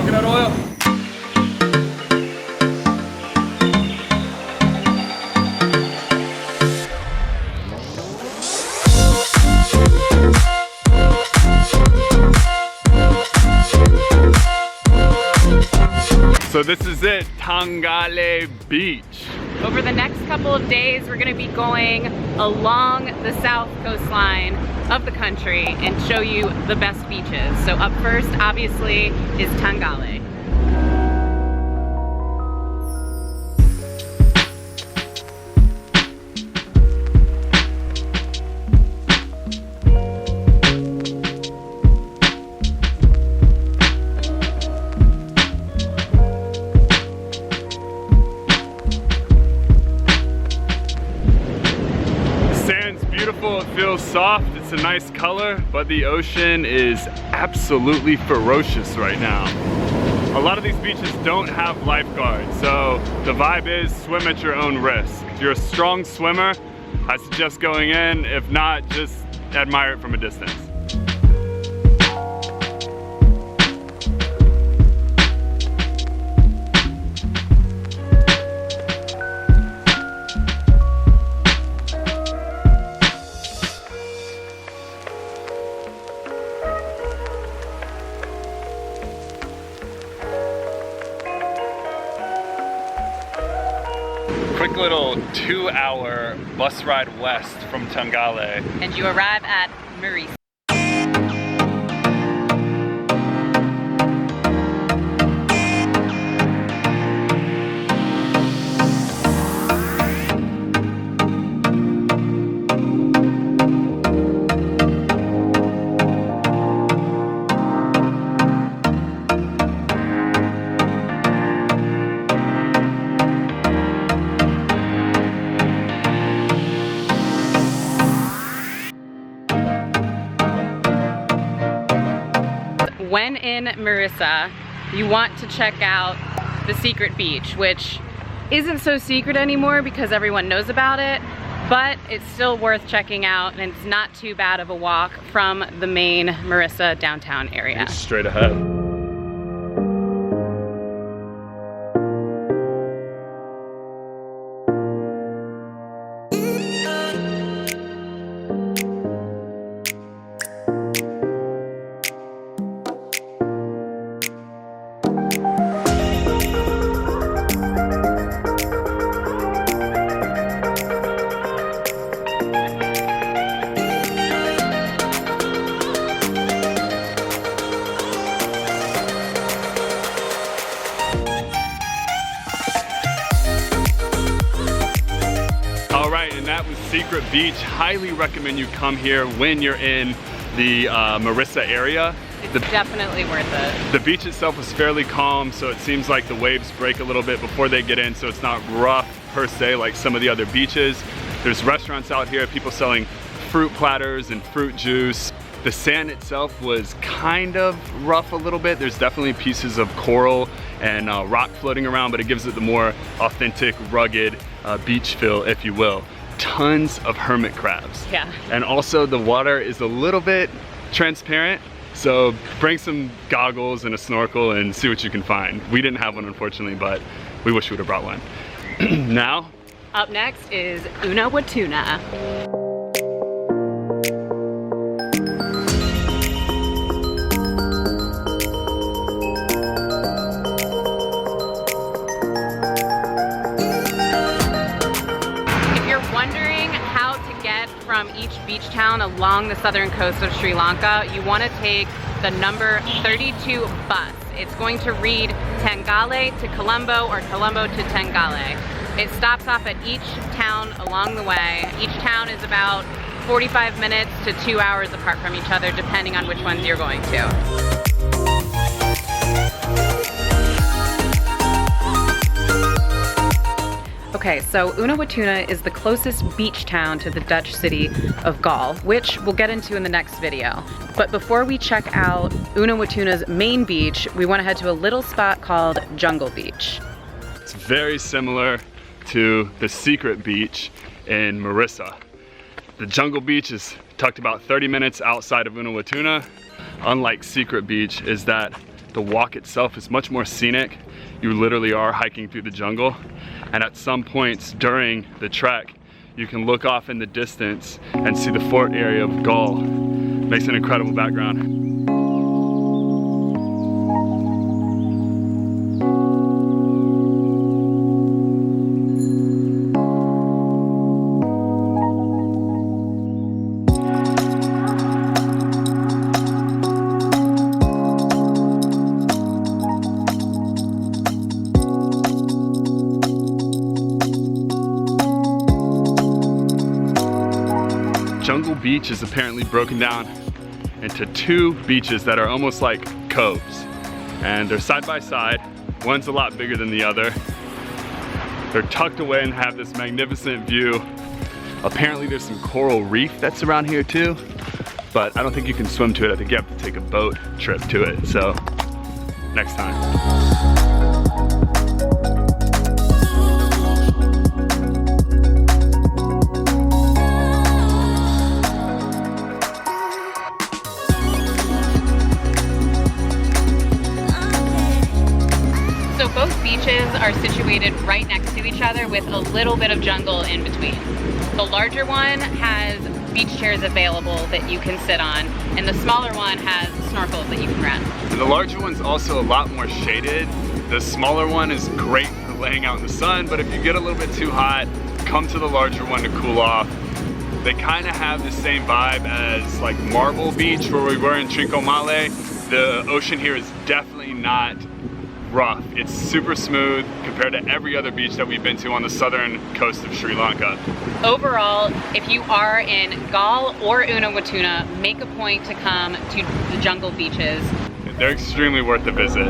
coconut oil. So this is it, Tanggale Beach. Over the next couple of days, we're gonna be going along the south coastline of the country and show you the best beaches. So up first, obviously, is Tanggale. It feels soft, it's a nice color, but the ocean is absolutely ferocious right now. A lot of these beaches don't have lifeguards, so the vibe is swim at your own risk. If you're a strong swimmer, I suggest going in. If not, just admire it from a distance. Quick little 2-hour bus ride west from Tanggale. And you arrive at Marisa. When in Marisa, you want to check out the secret beach, which isn't so secret anymore because everyone knows about it, but it's still worth checking out, and it's not too bad of a walk from the main Marisa downtown area. It's straight ahead. And that was Secret Beach. Highly recommend you come here when you're in the Marisa area. It's definitely worth it. The beach itself was fairly calm, so it seems like the waves break a little bit before they get in, so it's not rough per se like some of the other beaches. There's restaurants out here, people selling fruit platters and fruit juice. The sand itself was kind of rough a little bit. There's definitely pieces of coral and rock floating around, but it gives it the more authentic, rugged beach feel, if you will. Tons of hermit crabs. Yeah. And also the water is a little bit transparent, so bring some goggles and a snorkel and see what you can find. We didn't have one, unfortunately, but we wish we would have brought one. Now, up next is Unawatuna. From each beach town along the southern coast of Sri Lanka, you want to take the number 32 bus. It's going to read Tanggale to Colombo or Colombo to Tanggale. It stops off at each town along the way. Each town is about 45 minutes to 2 hours apart from each other, depending on which ones you're going to. Okay, so Unawatuna is the closest beach town to the Dutch city of Galle, which we'll get into in the next video. But before we check out Unawatuna's main beach, we want to head to a little spot called Jungle Beach. It's very similar to the secret beach in Marisa. The Jungle Beach is tucked about 30 minutes outside of Unawatuna. Unlike Secret Beach is that The walk itself is much more scenic. You literally are hiking through the jungle. And at some points during the trek, you can look off in the distance and see the fort area of Gaul. Makes an incredible background. Jungle Beach is apparently broken down into two beaches that are almost like coves, and they're side by side. One's a lot bigger than the other. They're tucked away and have this magnificent view. Apparently there's some coral reef that's around here too, but I don't think you can swim to it. I think you have to take a boat trip to it, so next time. Both beaches are situated right next to each other with a little bit of jungle in between. The larger one has beach chairs available that you can sit on, and the smaller one has snorkels that you can rent. And the larger one's also a lot more shaded. The smaller one is great for laying out in the sun, but if you get a little bit too hot, come to the larger one to cool off. They kind of have the same vibe as like Marble Beach where we were in Trincomalee. The ocean here is definitely not rough. It's super smooth compared to every other beach that we've been to on the southern coast of Sri Lanka. Overall, if you are in Gaul or Unawatuna, make a point to come to the jungle beaches. They're extremely worth the visit.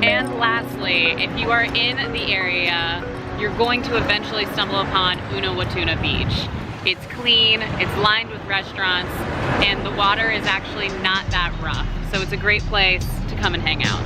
And lastly, if you are in the area, you're going to eventually stumble upon Unawatuna Beach. It's clean, it's lined with restaurants, and the water is actually not that rough. So it's a great place to come and hang out.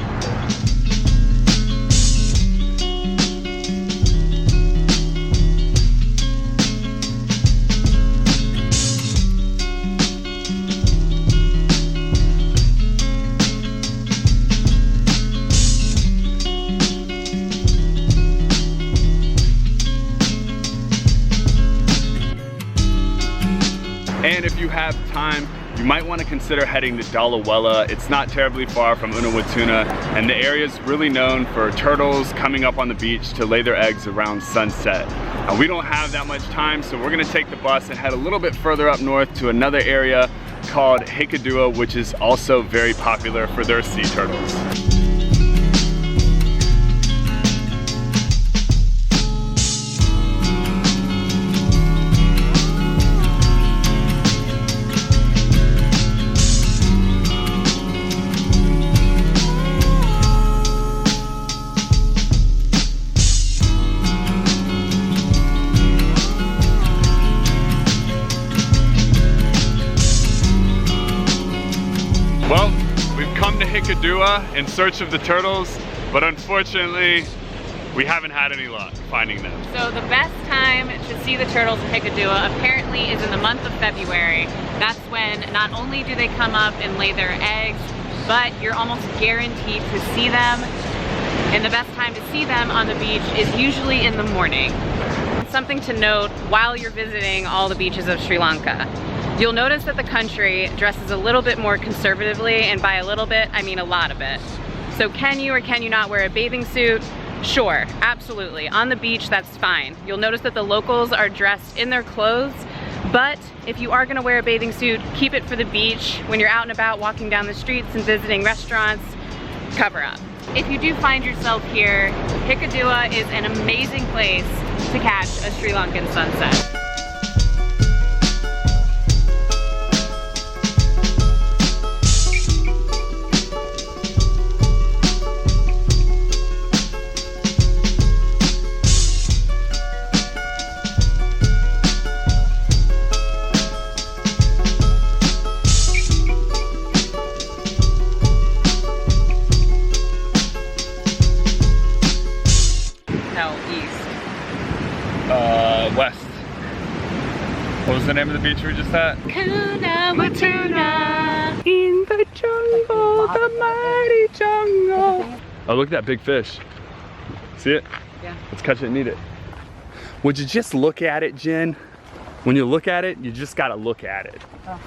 And if you have time, you might want to consider heading to Dalawela. It's not terribly far from Unawatuna, and the area is really known for turtles coming up on the beach to lay their eggs around sunset. Now, we don't have that much time, so we're going to take the bus and head a little bit further up north to another area called Hikadua, which is also very popular for their sea turtles. Well, we've come to Hikadua in search of the turtles, but unfortunately, we haven't had any luck finding them. So the best time to see the turtles in Hikadua apparently is in the month of February. That's when not only do they come up and lay their eggs, but you're almost guaranteed to see them. And the best time to see them on the beach is usually in the morning. Something to note while you're visiting all the beaches of Sri Lanka. You'll notice that the country dresses a little bit more conservatively, and by a little bit, I mean a lot of it. So can you or can you not wear a bathing suit? Sure, absolutely. On the beach, that's fine. You'll notice that the locals are dressed in their clothes, but if you are gonna wear a bathing suit, keep it for the beach. When you're out and about walking down the streets and visiting restaurants, cover up. If you do find yourself here, Hikadua is an amazing place to catch a Sri Lankan sunset. West. What was the name of the beach we were just at? Unawatuna. In the jungle, the mighty jungle. Oh, look at that big fish. See it? Yeah. Let's catch it and eat it. Would you just look at it, Jen? When you look at it, you just gotta look at it. Oh.